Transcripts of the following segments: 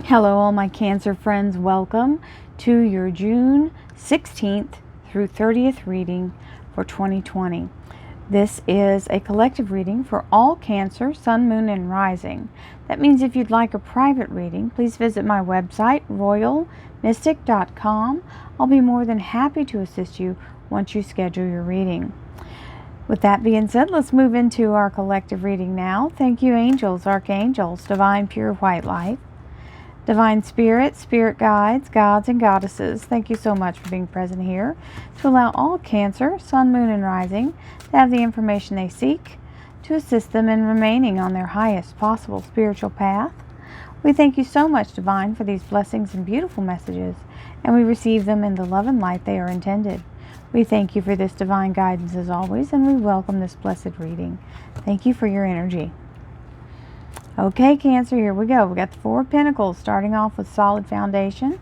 Hello, all my Cancer friends. Welcome to your June 16th through 30th reading for 2020. This is a collective reading for all Cancer, Sun, Moon, and Rising. That means if you'd like a private reading, please visit my website, royalmystic.com. I'll be more than happy to assist you once you schedule your reading. With that being said, let's move into our collective reading now. Thank you, angels, archangels, divine, pure white light, divine spirit, spirit guides, gods, and goddesses. Thank you so much for being present here to allow all Cancer, Sun, Moon, and Rising to have the information they seek to assist them in remaining on their highest possible spiritual path. We thank you so much, Divine, for these blessings and beautiful messages, and we receive them in the love and light they are intended. We thank you for this divine guidance as always, and we welcome this blessed reading. Thank you for your energy. Okay, Cancer, here we go. We got the Four of Pentacles, starting off with solid foundation.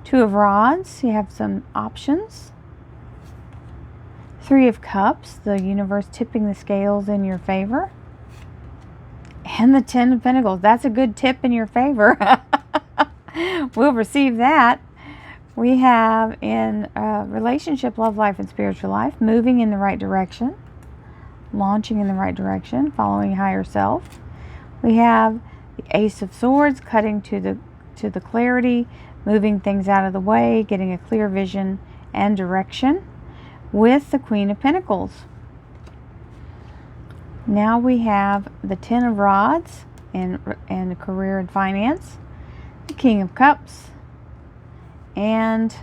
Two of Rods, you have some options. Three of Cups, the universe tipping the scales in your favor. And the Ten of Pentacles, that's a good tip in your favor. We'll receive that. We have in relationship, love life, and spiritual life, moving in the right direction, launching in the right direction, following higher self. We have the Ace of Swords, cutting to the clarity, moving things out of the way, getting a clear vision and direction, with the Queen of Pentacles. Now we have the Ten of Rods and career and finance, the King of Cups, and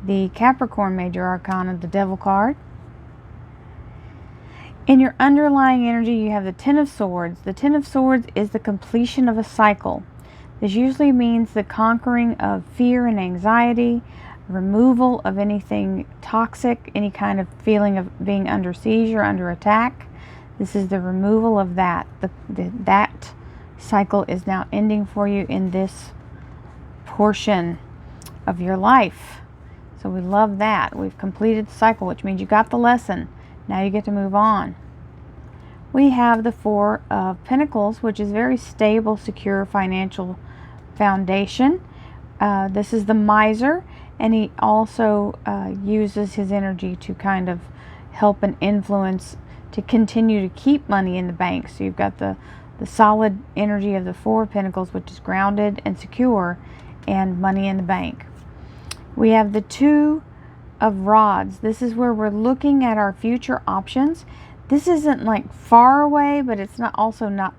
the Capricorn Major Arcana, the Devil card. In your underlying energy, you have the Ten of Swords. The Ten of Swords is the completion of a cycle. This usually means the conquering of fear and anxiety, removal of anything toxic, any kind of feeling of being under siege or under attack. This is the removal of that. That cycle is now ending for you in this portion of your life. So we love that. We've completed the cycle, which means you got the lesson. Now you get to move on. We have the Four of Pentacles, which is very stable, secure financial foundation. This is the miser, and he also uses his energy to kind of help and influence to continue to keep money in the bank. So you've got the solid energy of the Four of Pentacles, which is grounded and secure, and money in the bank. We have the Two of Rods. This is where we're looking at our future options. This isn't like far away, but it's not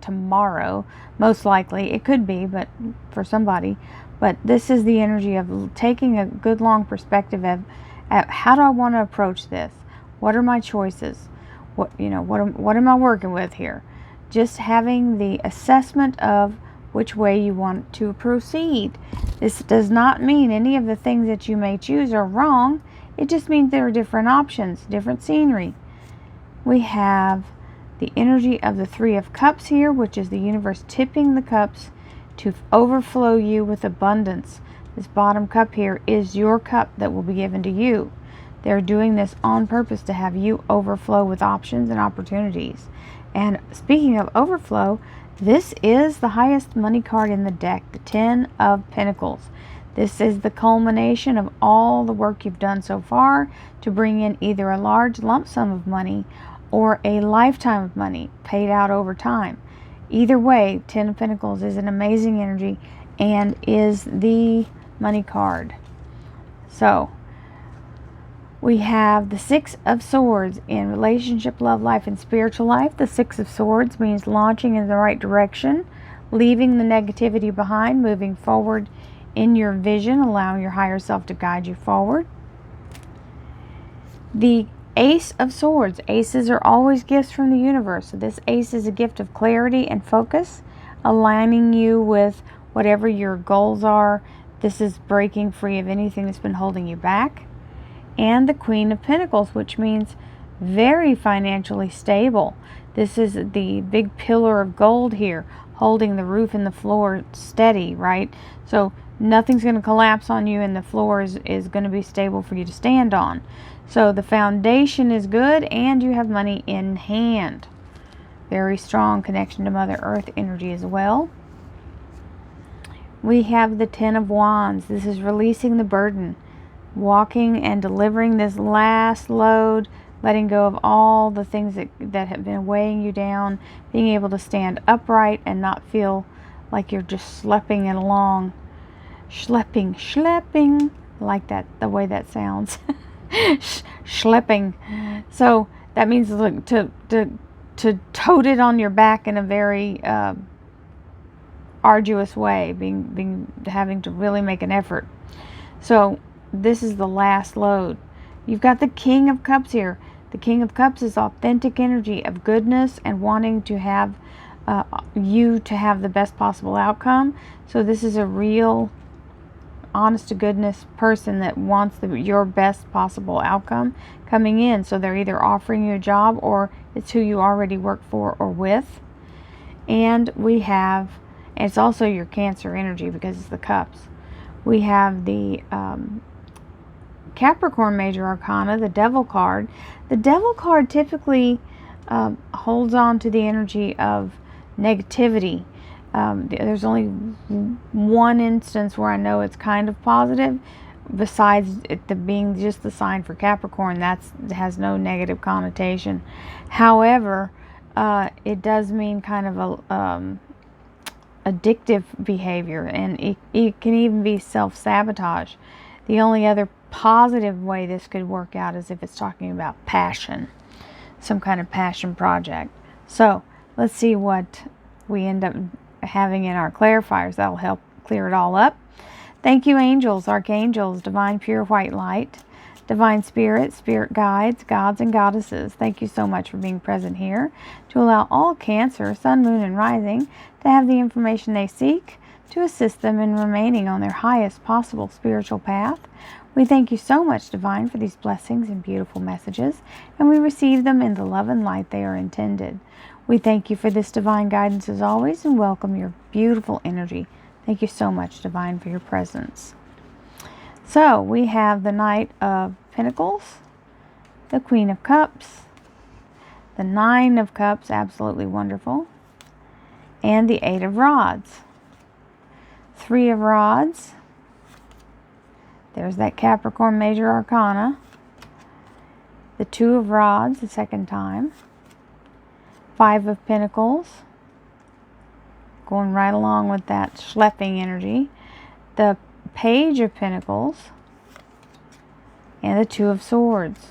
tomorrow. Most likely it could be, but for somebody. But this is the energy of taking a good long perspective of how do I want to approach this? What are my choices? What am I working with here? Just having the assessment of which way you want to proceed. This does not mean any of the things that you may choose are wrong. It just means there are different options, different scenery. We have the energy of the Three of Cups here, which is the universe tipping the cups to overflow you with abundance. This bottom cup here is your cup that will be given to you. They're doing this on purpose to have you overflow with options and opportunities. And speaking of overflow, this is the highest money card in the deck, the Ten of Pentacles. This is the culmination of all the work you've done so far to bring in either a large lump sum of money or a lifetime of money paid out over time. Either way, Ten of Pentacles is an amazing energy and is the money card. So we have the Six of Swords in relationship, love life, and spiritual life. The Six of Swords means launching in the right direction, leaving the negativity behind, moving forward in your vision, allowing your higher self to guide you forward. The Ace of Swords. Aces are always gifts from the universe. So this ace is a gift of clarity and focus, aligning you with whatever your goals are. This is breaking free of anything that's been holding you back. And the Queen of Pentacles, which means very financially stable. This is the big pillar of gold here, holding the roof and the floor steady, right? So nothing's going to collapse on you, and the floor is going to be stable for you to stand on. So the foundation is good, and you have money in hand. Very strong connection to Mother Earth energy as well. We have the Ten of Wands. This is releasing the burden, walking and delivering this last load, letting go of all the things that have been weighing you down, being able to stand upright and not feel like you're just schlepping it along. Schlepping. I like that, the way that sounds. Schlepping. So that means to tote it on your back in a very arduous way, having to really make an effort. So this is the last load. You've got the King of Cups here. The King of Cups is authentic energy of goodness and wanting to have you to have the best possible outcome. So this is a real honest to goodness person that wants your best possible outcome coming in. So they're either offering you a job, or it's who you already work for or with. And we have, it's also your Cancer energy because it's the cups. We have the Capricorn major arcana, the Devil card. The Devil card typically holds on to the energy of negativity. There's only one instance where I know it's kind of positive, besides it being just the sign for Capricorn. It has no negative connotation. However, it does mean kind of a addictive behavior, and it can even be self-sabotage. The only other positive way this could work out is if it's talking about passion, some kind of passion project. So let's see what we end up having in our clarifiers. That'll help clear it all up. Thank you, angels, archangels, divine pure white light, divine spirit, spirit guides, gods and goddesses. Thank you so much for being present here to allow all Cancer, sun, moon, and rising to have the information they seek to assist them in remaining on their highest possible spiritual path. We thank you so much, divine, for these blessings and beautiful messages, and we receive them in the love and light they are intended. We thank you for this divine guidance as always, and welcome your beautiful energy. Thank you so much, divine, for your presence. So we have the Knight of Pentacles, the Queen of Cups, the Nine of Cups, absolutely wonderful, and the Eight of Rods. Three of Rods. There's that Capricorn major arcana. The Two of Rods, the second time. Five of Pentacles, going right along with that schlepping energy. The Page of Pentacles, and the Two of Swords.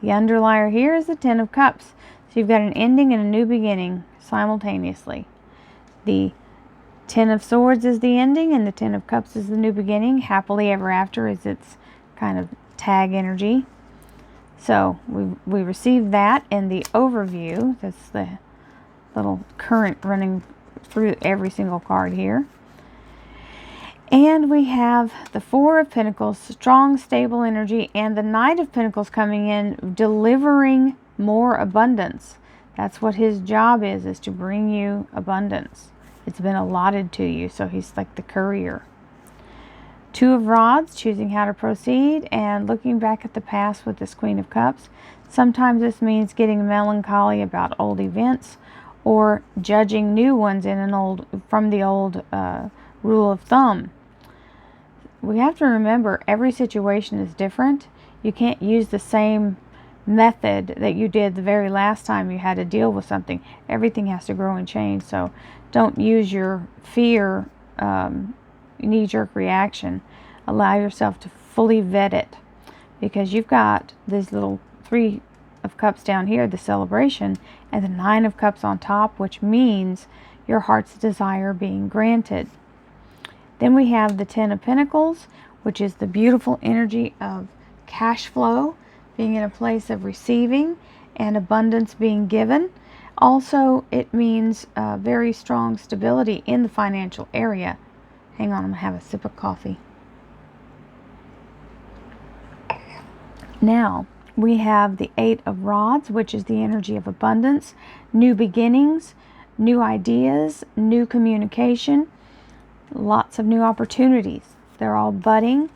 The underlier here is the Ten of Cups. So you've got an ending and a new beginning simultaneously. The Ten of Swords is the ending, and the Ten of Cups is the new beginning. Happily ever after is its kind of tag energy. So we received that in the overview. That's the little current running through every single card here. And we have the Four of Pentacles, strong, stable energy, and the Knight of Pentacles coming in, delivering more abundance. That's what his job is to bring you abundance. It's been allotted to you, so he's like the courier. Two of Rods, choosing how to proceed and looking back at the past with this Queen of Cups. Sometimes this means getting melancholy about old events, or judging new ones from the old rule of thumb. We have to remember every situation is different. You can't use the same method that you did the very last time you had to deal with something. Everything has to grow and change. So don't use your fear knee-jerk reaction. Allow yourself to fully vet it, because you've got this little Three of Cups down here, the celebration, and the Nine of Cups on top, which means your heart's desire being granted. Then we have the Ten of Pentacles, which is the beautiful energy of cash flow, being in a place of receiving and abundance being given. Also, it means very strong stability in the financial area. Hang on, I'm going to have a sip of coffee. Now, we have the Eight of Rods, which is the energy of abundance, new beginnings, new ideas, new communication, lots of new opportunities. They're all budding,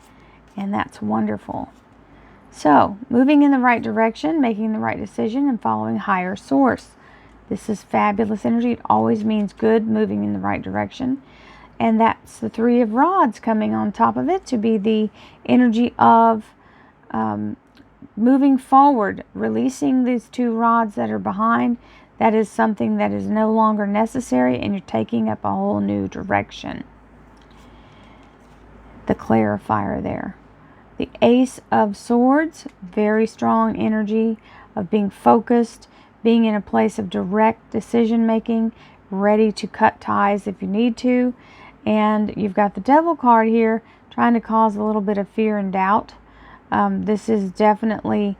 and that's wonderful. So, moving in the right direction, making the right decision, and following higher source. This is fabulous energy. It always means good, moving in the right direction. And that's the Three of Rods coming on top of it to be the energy of moving forward, releasing these two rods that are behind. That is something that is no longer necessary, and you're taking up a whole new direction. The clarifier there. The Ace of Swords, very strong energy of being focused, being in a place of direct decision making, ready to cut ties if you need to. And you've got the Devil card here, trying to cause a little bit of fear and doubt. This is definitely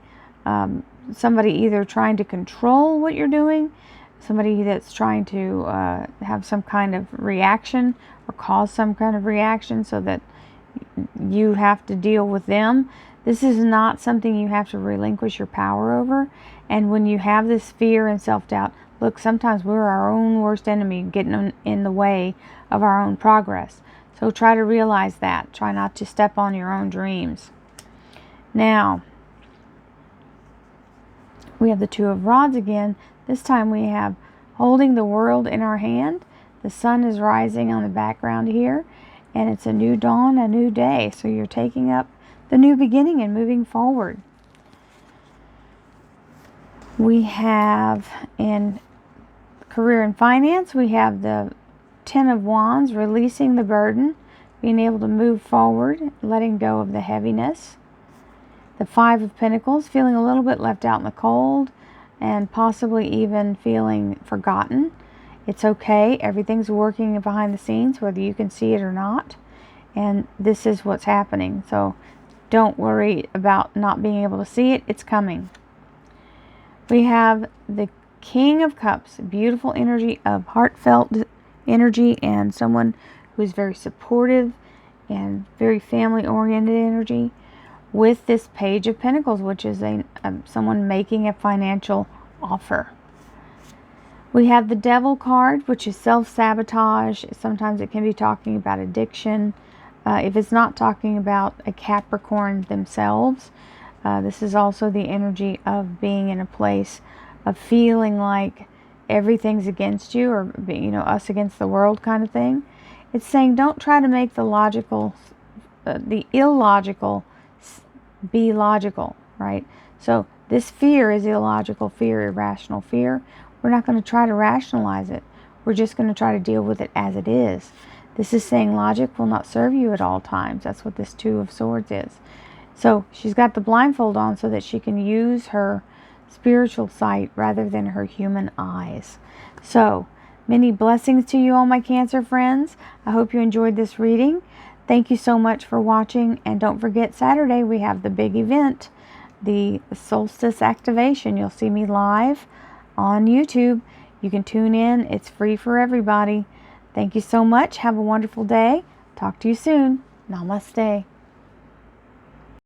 somebody either trying to control what you're doing, somebody that's trying to have some kind of reaction or cause some kind of reaction so that you have to deal with them. This is not something you have to relinquish your power over. And when you have this fear and self-doubt, look, sometimes we're our own worst enemy, getting in the way of our own progress. So try to realize that. Try not to step on your own dreams. Now, we have the Two of Rods again. This time we have holding the world in our hand. The sun is rising on the background here, and it's a new dawn, a new day. So you're taking up the new beginning and moving forward. We have in career and finance, we have the Ten of Wands, releasing the burden, being able to move forward, letting go of the heaviness. The Five of Pentacles, feeling a little bit left out in the cold and possibly even feeling forgotten. It's okay. Everything's working behind the scenes, whether you can see it or not. And this is what's happening. So don't worry about not being able to see it. It's coming. We have the King of Cups, beautiful energy of heartfelt energy and someone who's very supportive and very family-oriented energy, with this Page of Pentacles, which is someone making a financial offer. We have the Devil card, which is self-sabotage. Sometimes it can be talking about addiction. If it's not talking about a Capricorn themselves, this is also the energy of being in a place of feeling like everything's against you, or us against the world kind of thing. It's saying don't try to make the illogical be logical, right? So this fear is illogical fear, irrational fear. We're not going to try to rationalize it. We're just going to try to deal with it as it is. This is saying logic will not serve you at all times. That's what this Two of Swords is. So she's got the blindfold on so that she can use her spiritual sight rather than her human eyes. So many blessings to you all, my Cancer friends. I hope you enjoyed this reading. Thank you so much for watching, and don't forget Saturday we have the big event, the solstice activation. You'll see me live on YouTube. You can tune in. It's free for everybody. Thank you so much. Have a wonderful day. Talk to you soon. Namaste.